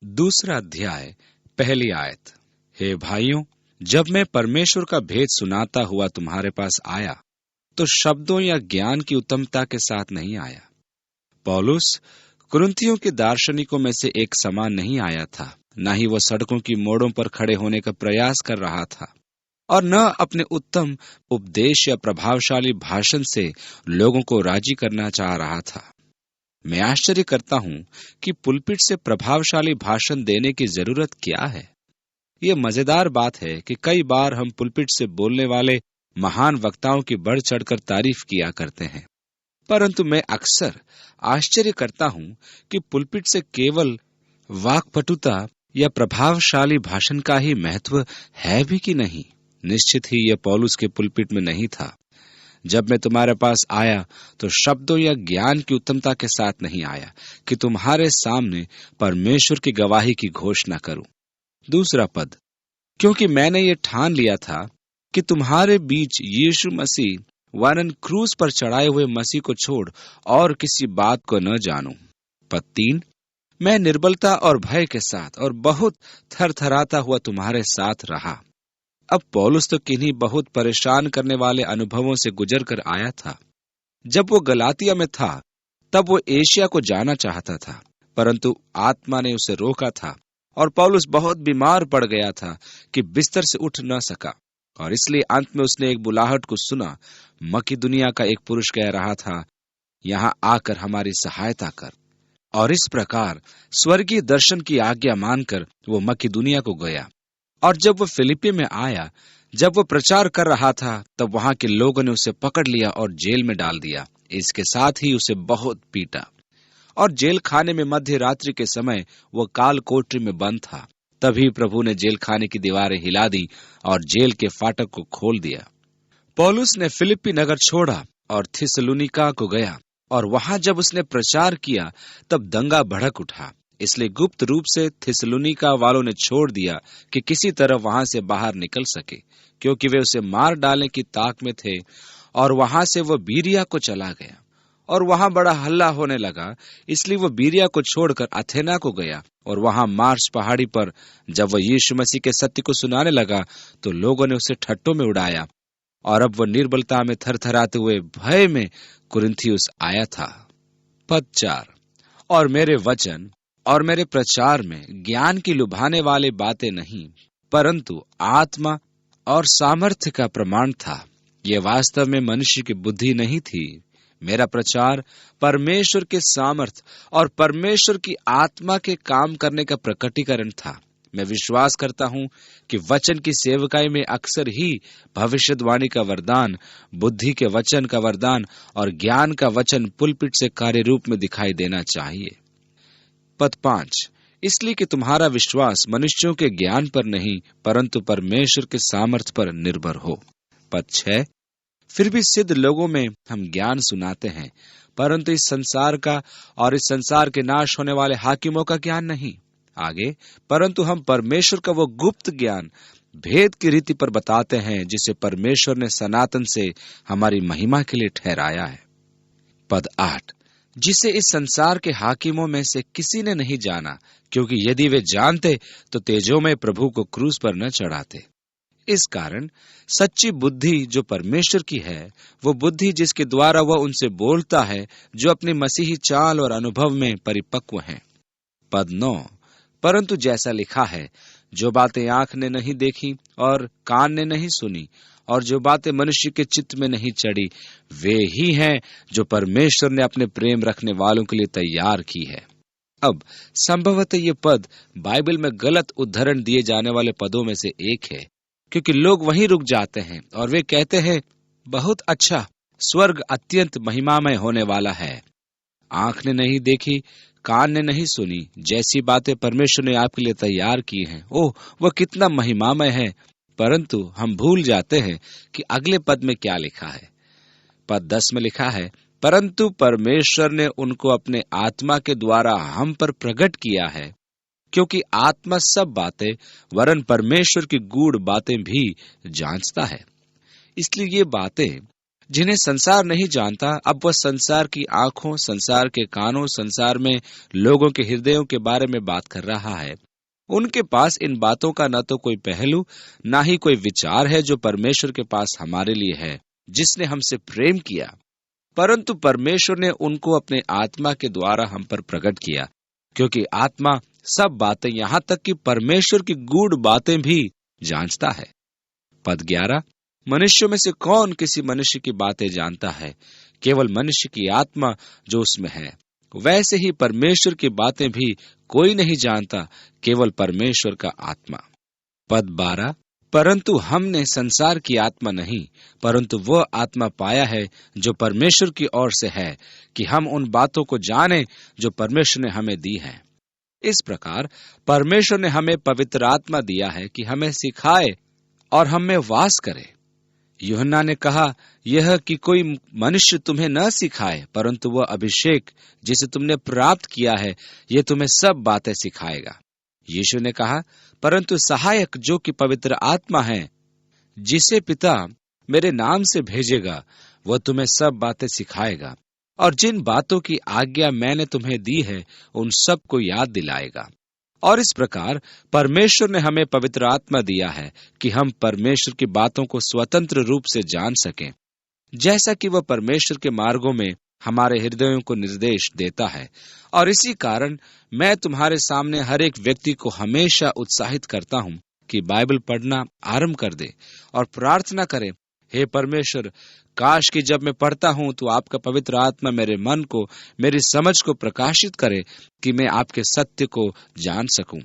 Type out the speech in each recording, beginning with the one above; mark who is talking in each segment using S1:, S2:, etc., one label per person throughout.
S1: दूसरा अध्याय, पहली आयत। हे भाइयों, जब मैं परमेश्वर का भेद सुनाता हुआ तुम्हारे पास आया तो शब्दों या ज्ञान की उत्तमता के साथ नहीं आया। पौलुस कुरिन्थियों के दार्शनिकों में से एक समान नहीं आया था, न ही वह सड़कों की मोड़ों पर खड़े होने का प्रयास कर रहा था, और न अपने उत्तम उपदेश या प्रभावशाली भाषण से लोगों को राजी करना चाह रहा था। मैं आश्चर्य करता हूं कि पुलपिट से प्रभावशाली भाषण देने की जरूरत क्या है। यह मजेदार बात है कि कई बार हम पुलपिट से बोलने वाले महान वक्ताओं की बढ़ चढ़कर तारीफ किया करते हैं, परंतु मैं अक्सर आश्चर्य करता हूं कि पुलपिट से केवल वाक्पटुता या प्रभावशाली भाषण का ही महत्व है भी कि नहीं। निश्चित ही यह पौलुस के पुलपिट में नहीं था। जब मैं तुम्हारे पास आया तो शब्दों या ज्ञान की उत्तमता के साथ नहीं आया कि तुम्हारे सामने परमेश्वर की गवाही की घोषणा करूं। दूसरा पद, क्योंकि मैंने ये ठान लिया था कि तुम्हारे बीच यीशु मसीह वरन क्रूस पर चढ़ाए हुए मसीह को छोड़ और किसी बात को न जानूं। पद 3, मैं निर्बलता और भय के साथ और बहुत थरथराता हुआ तुम्हारे साथ रहा। अब पौलुस तो किन्हीं बहुत परेशान करने वाले अनुभवों से गुजर कर आया था। जब वो गलातिया में था तब वो एशिया को जाना चाहता था, परंतु आत्मा ने उसे रोका था और पौलुस बहुत बीमार पड़ गया था कि बिस्तर से उठ न सका, और इसलिए अंत में उसने एक बुलाहट को सुना। मकिदुनिया का एक पुरुष कह रहा था, यहाँ आकर हमारी सहायता कर। और इस प्रकार स्वर्गीय दर्शन की आज्ञा मानकर वो मकिदुनिया को गया। और जब वो फिलिप्पी में आया, जब वो प्रचार कर रहा था, तब वहां के लोगों ने उसे पकड़ लिया और जेल में डाल दिया। इसके साथ ही उसे बहुत पीटा, और जेल खाने में मध्य रात्रि के समय वो काल कोठरी में बंद था। तभी प्रभु ने जेल खाने की दीवारें हिला दी और जेल के फाटक को खोल दिया। पौलुस ने फिलिप्पी नगर छोड़ा और थिस्सलुनीका को गया, और वहां जब उसने प्रचार किया तब दंगा भड़क उठा। इसलिए गुप्त रूप से थिस्सलुनीका वालों ने छोड़ दिया कि किसी तरह वहां से बाहर निकल सके, क्योंकि वे उसे मार डालने की ताक में थे। और वहां से वह बीरिया को चला गया, और वहां बड़ा हल्ला होने लगा। इसलिए वह बीरिया को छोड़कर अथेना को गया, और वहां मार्स पहाड़ी पर जब वह यीशु मसीह के सत्य को सुनाने लगा तो लोगों ने उसे ठट्टों में उड़ाया, और अब वह निर्बलता में थरथराते हुए भय में कुरिन्थियुस आया था। पद 4, और मेरे वचन और मेरे प्रचार में ज्ञान की लुभाने वाली बातें नहीं, परंतु आत्मा और सामर्थ्य का प्रमाण था। यह वास्तव में मनुष्य की बुद्धि नहीं थी। मेरा प्रचार परमेश्वर के सामर्थ और परमेश्वर की आत्मा के काम करने का प्रकटीकरण था। मैं विश्वास करता हूं कि वचन की सेवकाई में अक्सर ही भविष्यवाणी का वरदान, बुद्धि के वचन का वरदान और ज्ञान का वचन पुलपिट से कार्य रूप में दिखाई देना चाहिए। पद 5, इसलिए कि तुम्हारा विश्वास मनुष्यों के ज्ञान पर नहीं परंतु परमेश्वर के सामर्थ पर निर्भर हो। पद 6, फिर भी सिद्ध लोगों में हम ज्ञान सुनाते हैं, परंतु इस संसार का और इस संसार के नाश होने वाले हाकिमों का ज्ञान नहीं। आगे, परंतु हम परमेश्वर का वो गुप्त ज्ञान भेद की रीति पर बताते हैं जिसे परमेश्वर ने सनातन से हमारी महिमा के लिए ठहराया है। पद 8, जिसे इस संसार के हाकिमों में से किसी ने नहीं जाना, क्योंकि यदि वे जानते तो तेजोमय प्रभु को क्रूस पर न चढ़ाते। इस कारण सच्ची बुद्धि जो परमेश्वर की है, वो बुद्धि जिसके द्वारा वह उनसे बोलता है जो अपनी मसीही चाल और अनुभव में परिपक्व हैं। पद 9, परंतु जैसा लिखा है, जो बातें आंख ने नहीं देखी और कान ने नहीं सुनी और जो बातें मनुष्य के चित्त में नहीं चढ़ी, वे ही हैं जो परमेश्वर ने अपने प्रेम रखने वालों के लिए तैयार की है। अब संभवतः ये पद बाइबल में गलत उद्धरण दिए जाने वाले पदों में से एक है, क्योंकि लोग वहीं रुक जाते हैं और वे कहते हैं, बहुत अच्छा, स्वर्ग अत्यंत महिमामय होने वाला है। आंख ने नहीं देखी, कान ने नहीं सुनी, जैसी बातें परमेश्वर ने आपके लिए तैयार की हैं, ओह वह कितना महिमामय है। परंतु हम भूल जाते हैं कि अगले पद में क्या लिखा है। पद 10 में लिखा है, परंतु परमेश्वर ने उनको अपने आत्मा के द्वारा हम पर प्रकट किया है, क्योंकि आत्मा सब बातें वरन परमेश्वर की गूढ़ बातें भी जांचता है। इसलिए ये बातें जिन्हें संसार नहीं जानता, अब वह संसार की आंखों, संसार के कानों, संसार में लोगों के हृदयों के बारे में बात कर रहा है। उनके पास इन बातों का न तो कोई पहलू, ना ही कोई विचार है जो परमेश्वर के पास हमारे लिए है, जिसने हमसे प्रेम किया। परंतु परमेश्वर ने उनको अपने आत्मा के द्वारा हम पर प्रकट किया, क्योंकि आत्मा सब बातें, यहाँ तक कि परमेश्वर की गूढ़ बातें भी जांचता है। पद 11, मनुष्यों में से कौन किसी मनुष्य की बातें जानता है? केवल मनुष्य की आत्मा जो उसमें है। वैसे ही परमेश्वर की बातें भी कोई नहीं जानता, केवल परमेश्वर का आत्मा। पद 12, परंतु हमने संसार की आत्मा नहीं, परंतु वह आत्मा पाया है जो परमेश्वर की ओर से है, कि हम उन बातों को जाने जो परमेश्वर ने हमें दी है। इस प्रकार परमेश्वर ने हमें पवित्र आत्मा दिया है कि हमें सिखाए और हम में वास करे। यूहन्ना ने कहा, यह कि कोई मनुष्य तुम्हें न सिखाए, परंतु वह अभिषेक जिसे तुमने प्राप्त किया है, यह तुम्हें सब बातें सिखाएगा। यीशु ने कहा, परंतु सहायक जो कि पवित्र आत्मा है, जिसे पिता मेरे नाम से भेजेगा, वह तुम्हें सब बातें सिखाएगा और जिन बातों की आज्ञा मैंने तुम्हें दी है, उन सब को याद दिलाएगा। और इस प्रकार परमेश्वर ने हमें पवित्र आत्मा दिया है कि हम परमेश्वर की बातों को स्वतंत्र रूप से जान सकें, जैसा कि वह परमेश्वर के मार्गों में हमारे हृदयों को निर्देश देता है। और इसी कारण मैं तुम्हारे सामने हर एक व्यक्ति को हमेशा उत्साहित करता हूं कि बाइबल पढ़ना आरंभ कर दे और प्रार्थना करे, हे परमेश्वर, काश कि जब मैं पढ़ता हूं तो आपका पवित्र आत्मा मेरे मन को, मेरी समझ को प्रकाशित करे कि मैं आपके सत्य को जान सकूं।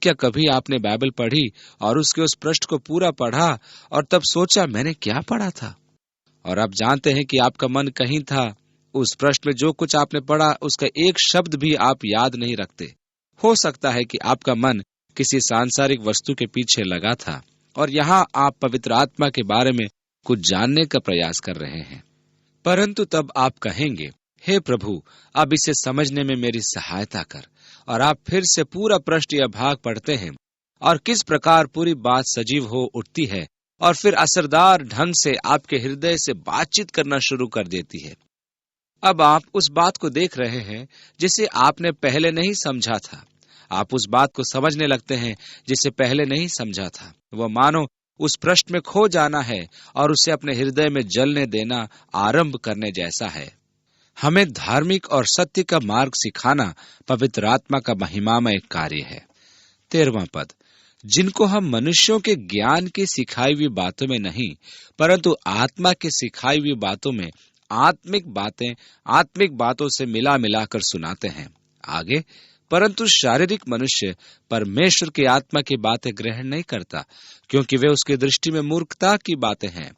S1: क्या कभी आपने बाइबल पढ़ी और उसके उस पृष्ठ को पूरा पढ़ा और तब सोचा मैंने क्या पढ़ा था? और आप जानते हैं कि आपका मन कहीं था, उस पृष्ठ में जो कुछ आपने पढ़ा उसका एक शब्द भी आप याद नहीं रखते। हो सकता है कि आपका मन किसी सांसारिक वस्तु के पीछे लगा था और यहाँ आप पवित्र आत्मा के बारे में कुछ जानने का प्रयास कर रहे हैं। परंतु तब आप कहेंगे, हे प्रभु, अब इसे समझने में मेरी सहायता कर। और आप फिर से पूरा पृष्ठ या भाग पढ़ते हैं और किस प्रकार पूरी बात सजीव हो उठती है और फिर असरदार ढंग से आपके हृदय से बातचीत करना शुरू कर देती है। अब आप उस बात को देख रहे हैं जिसे आपने पहले नहीं समझा था। आप उस बात को समझने लगते हैं जिसे पहले नहीं समझा था। वह मानो उस प्रश्न में खो जाना है और उसे अपने हृदय में जलने देना आरंभ करने जैसा है। हमें धार्मिक और सत्य का मार्ग सिखाना पवित्र आत्मा का महिमामय कार्य है। 13वां पद, जिनको हम मनुष्यों के ज्ञान की सिखाई हुई बातों में नहीं, परंतु आत्मा की सिखाई हुई बातों में आत्मिक बातों से मिला मिलाकर सुनाते हैं। आगे, परंतु शारीरिक मनुष्य परमेश्वर की आत्मा की बातें ग्रहण नहीं करता, क्योंकि वे उसकी दृष्टि में मूर्खता की बातें हैं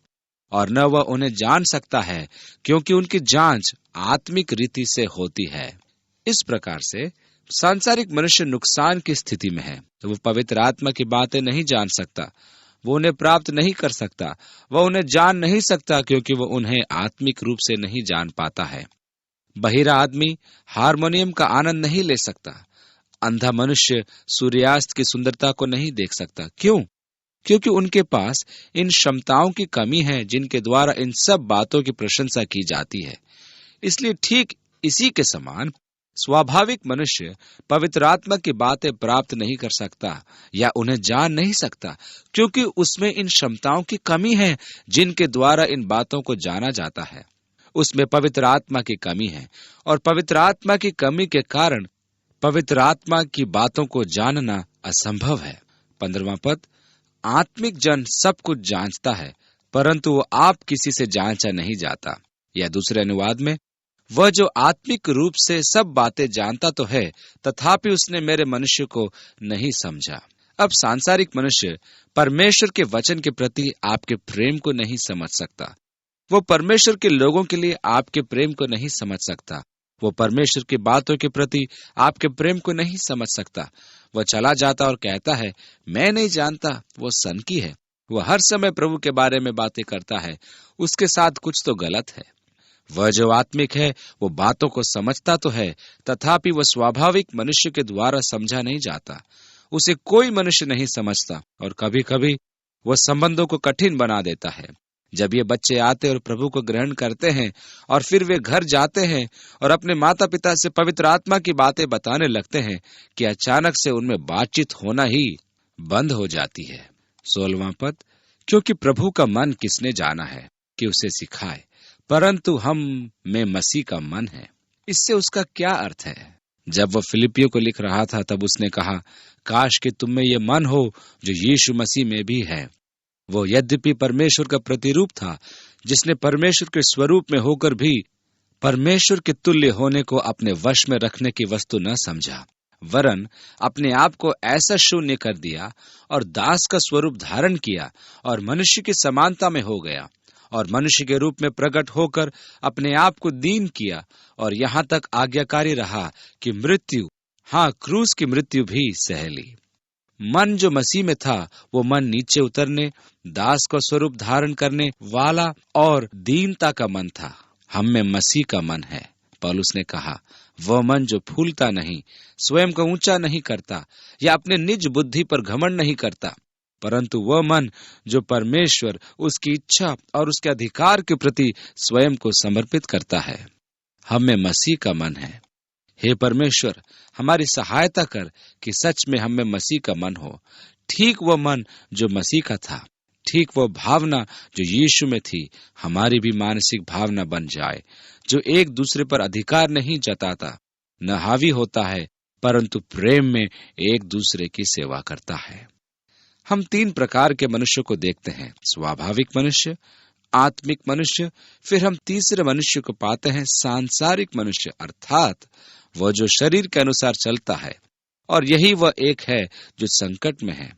S1: और न वह उन्हें जान सकता है, क्योंकि उनकी जांच आत्मिक रीति से होती है। इस प्रकार से सांसारिक मनुष्य नुकसान की स्थिति में है। तो वह पवित्र आत्मा की बातें नहीं जान सकता, वो उन्हें प्राप्त नहीं कर सकता, वह उन्हें जान नहीं सकता, क्योंकि वह उन्हें आत्मिक रूप से नहीं जान पाता है। बहिरा आदमी हारमोनियम का आनंद नहीं ले सकता। अंधा मनुष्य सूर्यास्त की सुंदरता को नहीं देख सकता। क्यों? क्योंकि उनके पास इन क्षमताओं की कमी है जिनके द्वारा इन सब बातों की प्रशंसा की जाती है। इसलिए ठीक इसी के समान स्वाभाविक मनुष्य पवित्र आत्मा की बातें प्राप्त नहीं कर सकता या उन्हें जान नहीं सकता, क्योंकि उसमें इन क्षमताओं की कमी है जिनके द्वारा इन बातों को जाना जाता है। उसमें पवित्र आत्मा की कमी है और पवित्र आत्मा की कमी के कारण पवित्र आत्मा की बातों को जानना असंभव है। 15वां पद, आत्मिक जन सब कुछ जांचता है, परंतु वो आप किसी से जांचा नहीं जाता। या दूसरे अनुवाद में, वह जो आत्मिक रूप से सब बातें जानता तो है, तथापि उसने मेरे मनुष्य को नहीं समझा। अब सांसारिक मनुष्य परमेश्वर के वचन के प्रति आपके प्रेम को नहीं समझ सकता। वो परमेश्वर के लोगों के लिए आपके प्रेम को नहीं समझ सकता। वो परमेश्वर की बातों के प्रति आपके प्रेम को नहीं समझ सकता। वह चला जाता और कहता है, मैं नहीं जानता, वो सनकी है। वह हर समय प्रभु के बारे में बातें करता है, उसके साथ कुछ तो गलत है। वह जो आत्मिक है वो बातों को समझता तो है, तथापि वह स्वाभाविक मनुष्य के द्वारा समझा नहीं जाता। उसे कोई मनुष्य नहीं समझता और कभी कभी वह संबंधों को कठिन बना देता है। जब ये बच्चे आते और प्रभु को ग्रहण करते हैं और फिर वे घर जाते हैं और अपने माता पिता से पवित्र आत्मा की बातें बताने लगते हैं कि अचानक से उनमें बातचीत होना ही बंद हो जाती है। 16वां पद, क्योंकि प्रभु का मन किसने जाना है कि उसे सिखाए, परंतु हम में मसीह का मन है। इससे उसका क्या अर्थ है? जब वह फिलिपियों को लिख रहा था तब उसने कहा, काश कि तुम में ये मन हो जो यीशु मसीह में भी है। वो यद्यपि परमेश्वर का प्रतिरूप था, जिसने परमेश्वर के स्वरूप में होकर भी परमेश्वर के तुल्य होने को अपने वश में रखने की वस्तु न समझा, वरन अपने आप को ऐसा शून्य कर दिया और दास का स्वरूप धारण किया और मनुष्य की समानता में हो गया और मनुष्य के रूप में प्रकट होकर अपने आप को दीन किया और यहाँ तक आज्ञाकारी रहा कि मृत्यु, हाँ क्रूस की मृत्यु भी सह ली। मन जो मसीह में था वो मन नीचे उतरने, दास का स्वरूप धारण करने वाला और दीनता का मन था। हम में मसीह का मन है। पौलुस ने कहा, वह मन जो फूलता नहीं, स्वयं को ऊंचा नहीं करता या अपने निज बुद्धि पर घमंड नहीं करता, परंतु वह मन जो परमेश्वर, उसकी इच्छा और उसके अधिकार के प्रति स्वयं को समर्पित करता है। हम में मसीह का मन है। हे परमेश्वर, हमारी सहायता कर कि सच में हम में मसीह का मन हो, ठीक वह मन जो मसीह का था, ठीक वह भावना जो यीशु में थी हमारी भी मानसिक भावना बन जाए, जो एक दूसरे पर अधिकार नहीं जताता, न हावी होता है, परंतु प्रेम में एक दूसरे की सेवा करता है। हम 3 प्रकार के मनुष्य को देखते हैं, स्वाभाविक मनुष्य, आत्मिक मनुष्य, फिर हम तीसरे मनुष्य को पाते हैं, सांसारिक मनुष्य, अर्थात वह जो शरीर के अनुसार चलता है, और यही वह एक है जो संकट में है।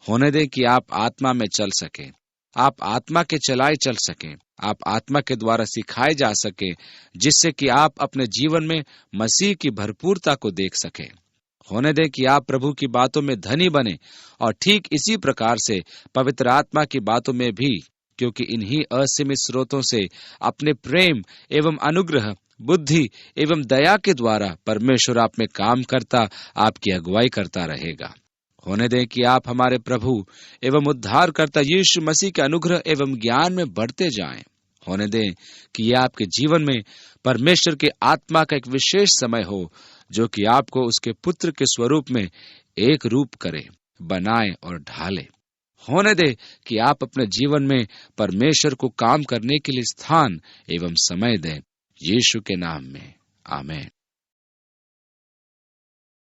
S1: होने दे कि आप आत्मा में चल सकें, आप आत्मा के चलाए चल सकें, आप आत्मा के द्वारा सिखाए जा सकें, जिससे कि आप अपने जीवन में मसीह की भरपूरता को देख सकें। होने दे कि आप प्रभु की बातों में धनी बने और ठीक इसी प्रकार से पवित्र आत्मा की बातों में भी, क्योंकि इन्हीं असीमित स्रोतों से अपने प्रेम एवं अनुग्रह, बुद्धि एवं दया के द्वारा परमेश्वर आप में काम करता, आपकी अगुवाई करता रहेगा। होने दें कि आप हमारे प्रभु एवं उद्धारकर्ता यीशु मसीह के अनुग्रह एवं ज्ञान में बढ़ते जाएं। होने दें कि यह आपके जीवन में परमेश्वर के आत्मा का एक विशेष समय हो, जो कि आपको उसके पुत्र के स्वरूप में एक रूप करे, बनाए और ढाले। होने दे कि आप अपने जीवन में परमेश्वर को काम करने के लिए स्थान एवं समय दें, यीशु के नाम में, आमीन।